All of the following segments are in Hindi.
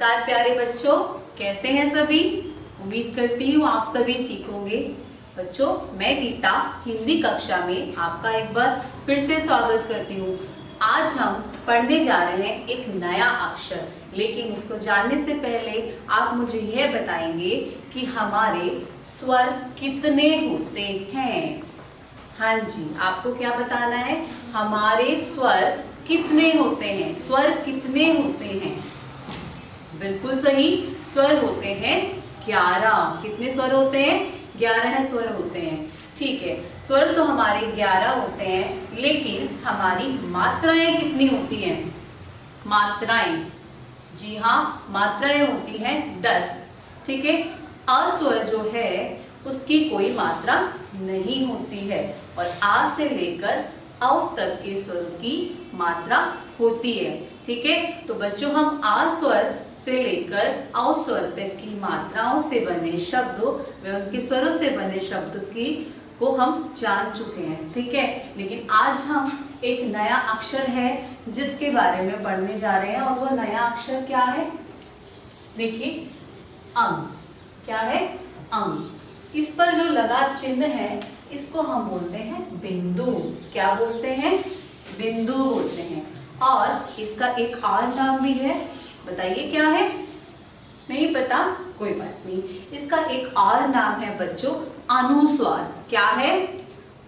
नमस्कार प्यारे बच्चों, कैसे हैं सभी। उम्मीद करती हूँ आप सभी ठीक होंगे। बच्चों, मैं गीता हिंदी कक्षा में आपका एक बार फिर से स्वागत करती हूँ। आज हम पढ़ने जा रहे हैं एक नया अक्षर, लेकिन उसको जानने से पहले आप मुझे यह बताएंगे कि हमारे स्वर कितने होते हैं। हाँ जी, आपको क्या बताना है, हमारे स्वर कितने होते हैं। स्वर कितने होते हैं? बिल्कुल सही, स्वर होते हैं 11। कितने स्वर होते हैं? 11 स्वर होते हैं। ठीक है, स्वर तो हमारे 11 होते हैं, लेकिन हमारी मात्राएं कितनी होती हैं? मात्राएं, जी हाँ, मात्राएं होती हैं 10। ठीक है, अस्वर जो है उसकी कोई मात्रा नहीं होती है और आ से लेकर औ तक के स्वर की मात्रा होती है। ठीक है, तो बच्चों हम आ स्वर से लेकर औ स्वर तक की मात्राओं से बने शब्द व उनके स्वरों से बने शब्द को हम जान चुके हैं। ठीक है, लेकिन आज हम एक नया अक्षर है जिसके बारे में पढ़ने जा रहे हैं, और वो नया अक्षर क्या है? देखिए, अंग। क्या है? अंग। इस पर जो लगा चिन्ह है इसको हम बोलते हैं बिंदु। क्या बोलते हैं? बिंदु बोलते हैं। और इसका एक और नाम भी है, बताइए क्या है? नहीं पता, कोई बात नहीं। इसका एक और नाम है बच्चों, अनुस्वार। क्या है?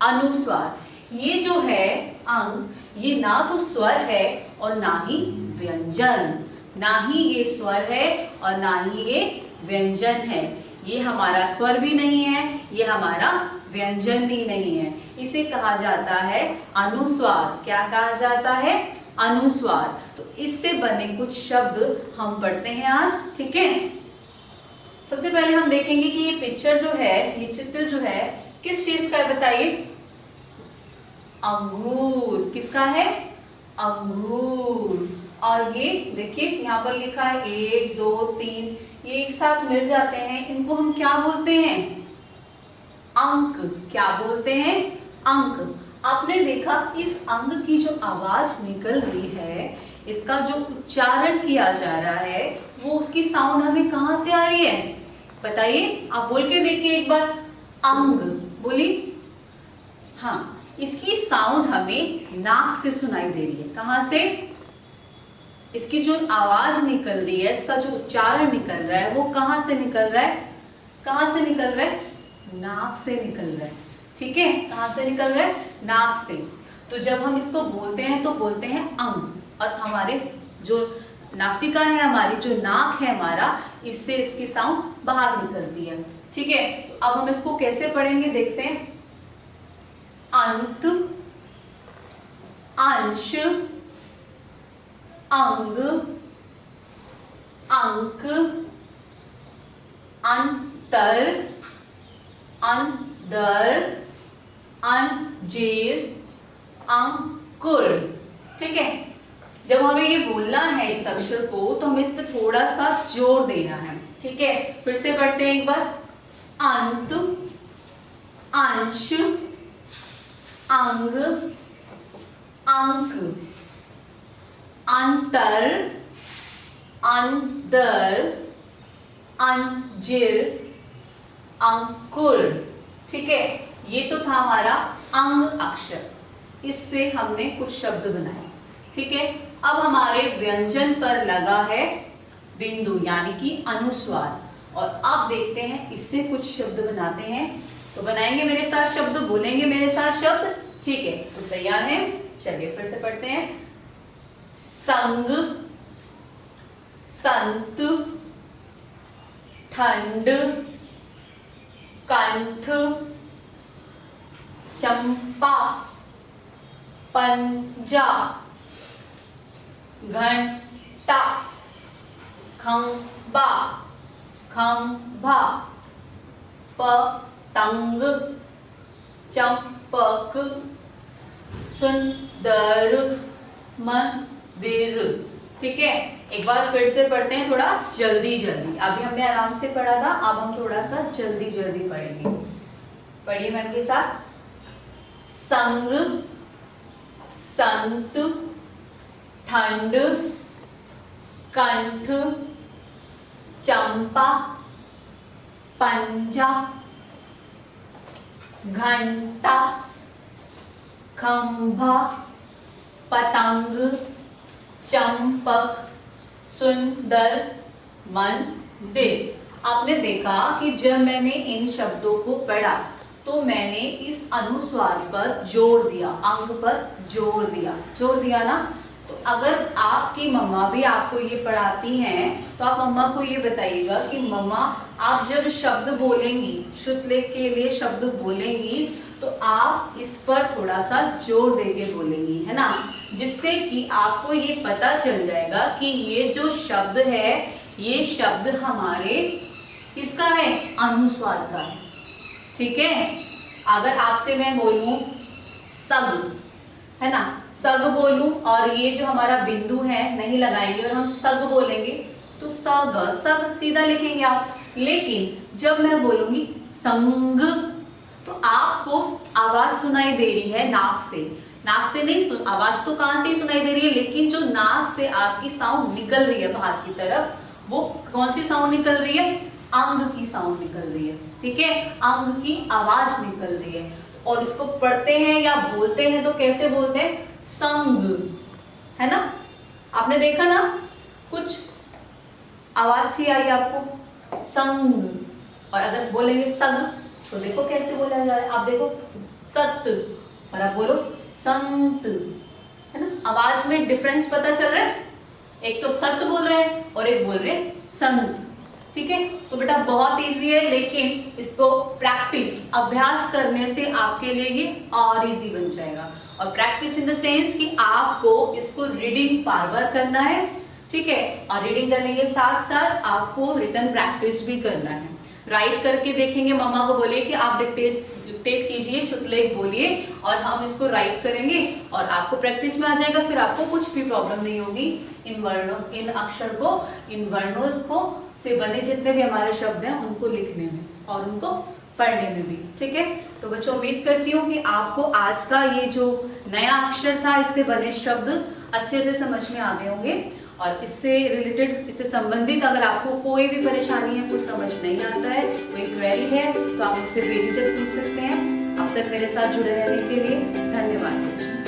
अनुस्वार। ये जो है अंग, ये ना तो स्वर है और ना ही व्यंजन। ना ही ये स्वर है और ना ही ये व्यंजन है। ये हमारा स्वर भी नहीं है, ये हमारा व्यंजन भी नहीं है। इसे कहा जाता है अनुस्वार। क्या कहा जाता है? अनुस्वार। तो इससे बने कुछ शब्द हम पढ़ते हैं आज। ठीक है, सबसे पहले हम देखेंगे कि ये पिक्चर जो है, ये चित्र जो है किस चीज का है, बताइए। अंगूर। किसका है? अंगूर। और ये देखिए यहाँ पर लिखा है 1 2 3, ये एक साथ मिल जाते हैं, इनको हम क्या बोलते हैं? अंक। क्या बोलते हैं? अंक। आपने देखा इस अंक की जो आवाज निकल रही है, इसका जो उच्चारण किया जा रहा है, वो उसकी साउंड हमें कहां से आ रही है? बताइए, आप बोल के देखिए एक बार। अंग बोली। हाँ, इसकी साउंड हमें नाक से सुनाई दे रही है। कहां से? इसकी जो आवाज निकल रही है, इसका जो उच्चारण निकल रहा है, वो कहां से निकल रहा है? कहां से निकल रहा है? नाक से निकल रहा है। ठीक है, कहां से निकल रहा है? नाक से। तो जब हम इसको बोलते हैं तो बोलते हैं अंग, और हमारे जो नासिका है, हमारी जो नाक है हमारा, इससे इसकी साउंड बाहर निकलती है। ठीक है, तो अब हम इसको कैसे पढ़ेंगे देखते हैं। अंत, अंश, अंग, अंक, अंतर, अंदर, अंजीर, अंकुर। ठीक है, जब हमें ये बोलना है इस अक्षर को, तो हमें इस पे थोड़ा सा जोर देना है। ठीक है, फिर से पढ़ते हैं एक बार। अंत, अंश, अंग, अंक, अंतर, अंदर, अंजीर, अंकुर। ठीक है, ये तो था हमारा अंग अक्षर। इससे हमने कुछ शब्द बनाए। ठीक है, अब हमारे व्यंजन पर लगा है बिंदु, यानी कि अनुस्वार। और अब देखते हैं इससे कुछ शब्द बनाते हैं। तो बनाएंगे मेरे साथ शब्द, बोलेंगे मेरे साथ शब्द। ठीक है, तो तैयार हैं? चलिए फिर से पढ़ते हैं। संग, संत, ठंड, कंठ, चंपा, पंजा, घंटा, खंबा, खंभा, पतंग, चंपक, सुंदर, मंदिर। ठीक है, एक बार फिर से पढ़ते हैं, थोड़ा जल्दी जल्दी। अभी हमने आराम से पढ़ा था, अब हम थोड़ा सा जल्दी जल्दी पढ़ेंगे। पढ़िए मैम के साथ। संग, संत, ठंड, कंठ, चंपा, पंजा, घंटा, खंभा, पतंग, चंपक, सुंदर, मंदिर। आपने देखा कि जब मैंने इन शब्दों को पढ़ा तो मैंने इस अनुस्वार पर जोर दिया, अंग पर जोर दिया ना। तो अगर आपकी मम्मा भी आपको ये पढ़ाती हैं तो आप मम्मा को ये बताइएगा कि मम्मा आप जब शब्द बोलेंगी, श्रुतलेख के लिए शब्द बोलेंगी तो आप इस पर थोड़ा सा जोर देके बोलेंगी, है ना, जिससे कि आपको ये पता चल जाएगा कि ये जो शब्द है ये शब्द हमारे किसका है, अनुस्वार का है। ठीक है। अगर आपसे मैं बोलूं सग, है ना, सग बोलूं और ये जो हमारा बिंदु है नहीं लगाएंगे और हम सग बोलेंगे तो सग सग सीधा लिखेंगे आप। लेकिन जब मैं बोलूंगी संग तो आपको आवाज सुनाई दे रही है नाक से नहीं सुन, आवाज तो कान से ही सुनाई दे रही है, लेकिन जो नाक से आपकी साउंड निकल रही है बाहर की तरफ, वो कौन सी साउंड निकल रही है, अंग की साउंड निकल रही है। ठीक है, अंग की आवाज निकल रही है। और इसको पढ़ते हैं या बोलते हैं तो कैसे बोलते हैं, संग, है ना। आपने देखा ना, कुछ आवाज सी आई आपको, संग। और अगर बोलेंगे सग तो देखो कैसे बोला जा रहा है, आप देखो सत और आप बोलो संत, है ना। आवाज में डिफरेंस पता चल रहा है, एक तो सत बोल रहे हैं और एक बोल रहे हैं संत। ठीक है, तो बेटा बहुत इजी है, लेकिन इसको प्रैक्टिस, अभ्यास करने से आपके लिए ये और इजी बन जाएगा। और प्रैक्टिस इन द सेंस कि आपको इसको रीडिंग बार बार करना है। ठीक है, और रीडिंग करने के साथ साथ आपको रिटन प्रैक्टिस भी करना है। राइट करके देखेंगे, मम्मा को बोलिए कि आप डिक्टेट कीजिए, श्रुतलेख बोलिए और हम इसको राइट करेंगे और आपको प्रैक्टिस में आ जाएगा। फिर आपको कुछ भी प्रॉब्लम नहीं होगी इन वर्णों, इन अक्षर को, इन वर्णों को से बने जितने भी हमारे शब्द हैं उनको लिखने में और उनको पढ़ने में भी। ठीक है, तो बच्चों उम्मीद करती हूँ कि आपको आज का ये जो नया अक्षर था, इससे बने शब्द अच्छे से समझ में आ गए होंगे। और इससे रिलेटेड, इससे संबंधित अगर आपको कोई भी परेशानी है, कुछ समझ नहीं आता है, कोई क्वेरी है, तो आप मुझसे बेझिझक पूछ सकते हैं। अब तक मेरे साथ जुड़े रहने के लिए धन्यवाद।